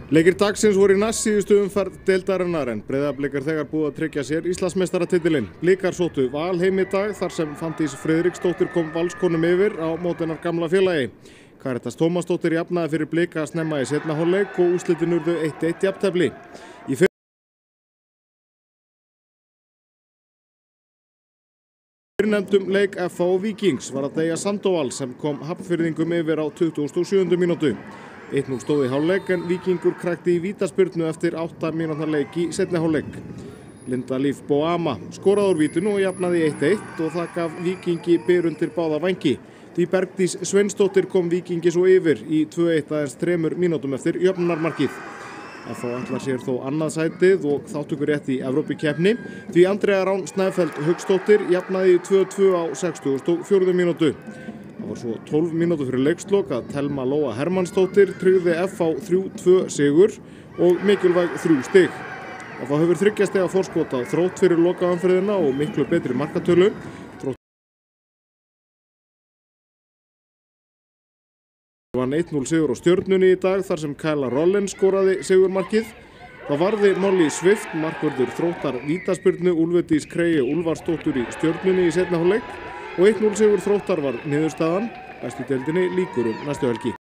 Leikir dagsins voru í næst síðustu umferð deildarinnar en Breiðablik þegar búið að tryggja sér Íslandsmeistaratitilinn. Blikar sóttu Val heim í dag þar sem Fanndís Friðriksdóttir kom Valskonum yfir á móti hennar gamla félagi. Karitas Tómasdóttir jafnaði fyrir Blika snemma í seinni hálfleik og úrslitin urðu 1-1 jafntefli. Í fyrrnefndum leik FH og Víkings var að deyja Sandoval sem kom Hafnfirðingum yfir á 27. mínútu. 1-0 stóð í hálfleik en Víkingur krækti í vítaspyrnu eftir 8 mínútna leik í seinni hálfleik. Linda Líf Boama skoraði úr vítinu og jafnaði 1-1 og það gaf Víkingi byr undir báða vængi. Því Bergdís Sveinsdóttir kom Víkingi svo yfir í 2-1 aðeins 3 mínútum eftir jöfnunarmarkið. FH ætlar sér þó annað sætið og þátttökurétt í Evrópukeppni því Andrea Rán Snæfell Hauksdóttir jafnaði 2-2 á 64. mínútu. Það var svo 12 mínútur fyrir leikslok að Thelma Lóa Hermannsdóttir tryggði FH 3-2 sigur og mikilvæg 3 stig. FH hefur 3 stiga forskot á Þrótt fyrir lokaumferðina og miklu betri markatölu. Þrótt vann 1-0 sigur á Stjörnunni í dag þar sem Kæla Rollin skoraði sigurmarkið. Það varði Molly Swift markvörður Þróttar vítaspyrnu Úlfdís Kreye Úlfarsdóttur í Stjörnunni í seinni hálfleik. Og 1-0 sigur Þróttar var niðurstaðan. Bestu deildinni lýkur næstu helgi.